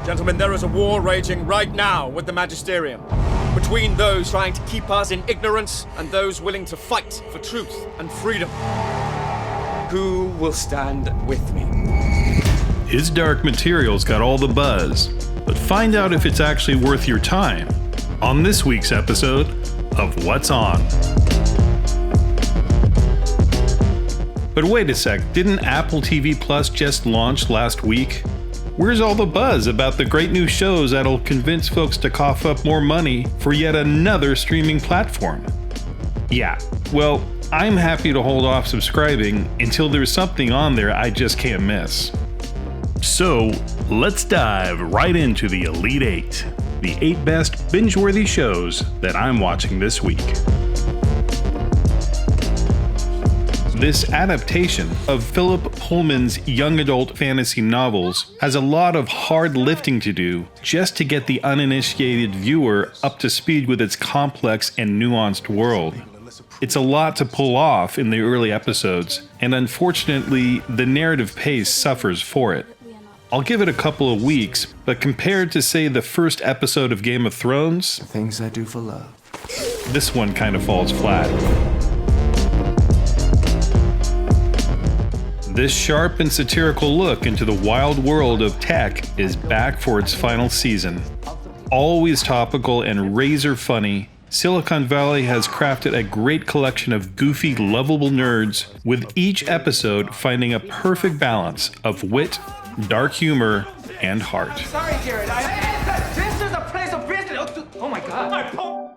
Gentlemen, there is a war raging right now with the Magisterium, between those trying to keep us in ignorance and those willing to fight for truth and freedom. Who will stand with me? His dark material's got all the buzz, but find out if it's actually worth your time on this week's episode of What's On. But wait a sec, didn't Apple TV Plus just launch last week? Where's all the buzz about the great new shows that'll convince folks to cough up more money for yet another streaming platform? Yeah, well, I'm happy to hold off subscribing until there's something on there I just can't miss. So, let's dive right into the Elite 8, the 8 best binge-worthy shows that I'm watching this week. This adaptation of Philip Pullman's young adult fantasy novels has a lot of hard lifting to do just to get the uninitiated viewer up to speed with its complex and nuanced world. It's a lot to pull off in the early episodes, and unfortunately, the narrative pace suffers for it. I'll give it a couple of weeks, but compared to, say, the first episode of Game of Thrones, things I do for love, this one kind of falls flat. This sharp and satirical look into the wild world of tech is back for its final season. Always topical and razor funny, Silicon Valley has crafted a great collection of goofy, lovable nerds, with each episode finding a perfect balance of wit, dark humor, and heart. Sorry, Jared. This is a place of business. Oh my God.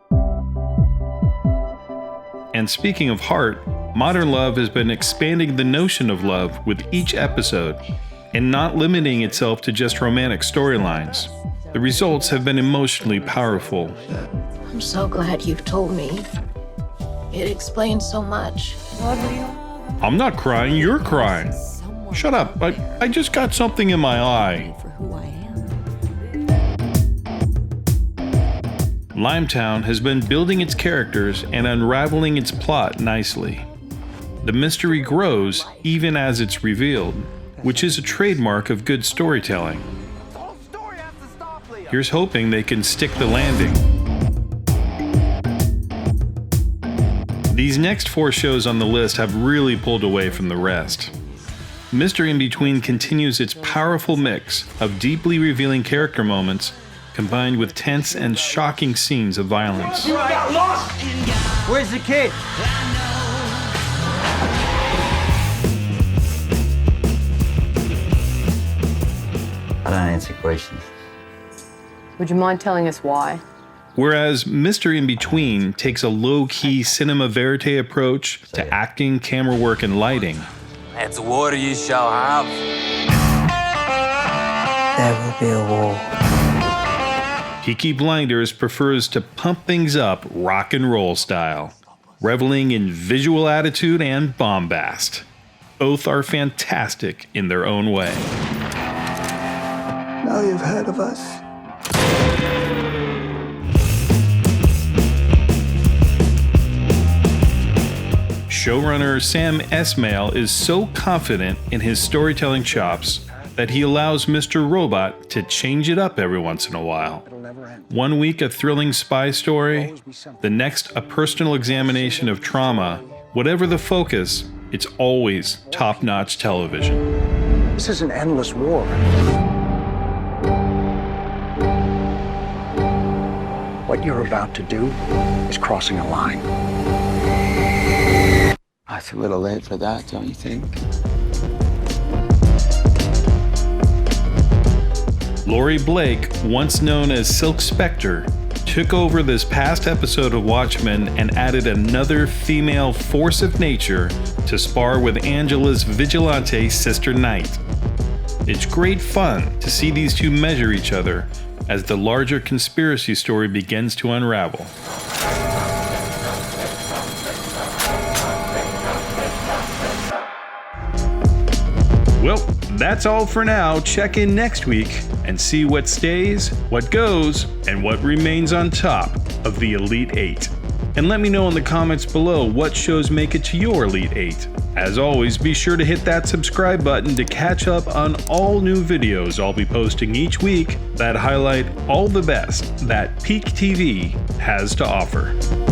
And speaking of heart, Modern Love has been expanding the notion of love with each episode and not limiting itself to just romantic storylines. The results have been emotionally powerful. I'm so glad you've told me. It explains so much. I'm not crying, you're crying. Shut up, I just got something in my eye. Limetown has been building its characters and unraveling its plot nicely. The mystery grows even as it's revealed, which is a trademark of good storytelling. Here's hoping they can stick the landing. These next 4 shows on the list have really pulled away from the rest. Mr. In-Between continues its powerful mix of deeply revealing character moments combined with tense and shocking scenes of violence. You got lost. Where's the kid? I don't answer questions. Would you mind telling us why? Whereas Mr. In-Between takes a low-key cinema verite approach to acting, camera work, and lighting. It's war you shall have. There will be a war. Peaky Blinders prefers to pump things up rock and roll style, reveling in visual attitude and bombast. Both are fantastic in their own way. now you've heard of us. Showrunner Sam Esmail is so confident in his storytelling chops that he allows Mr. Robot to change it up every once in a while. One week a thrilling spy story, the next a personal examination of trauma. Whatever the focus, it's always top-notch television. This is an endless war. What you're about to do is crossing a line. It's a little late for that, don't you think? Laurie Blake, once known as Silk Spectre, took over this past episode of Watchmen and added another female force of nature to spar with Angela's vigilante sister Knight. It's great fun to see these two measure each other as the larger conspiracy story begins to unravel. Well, that's all for now. Check in next week and see what stays, what goes, and what remains on top of the Elite 8. And let me know in the comments below what shows make it to your Elite 8. As always, be sure to hit that subscribe button to catch up on all new videos I'll be posting each week that highlight all the best that Peak TV has to offer.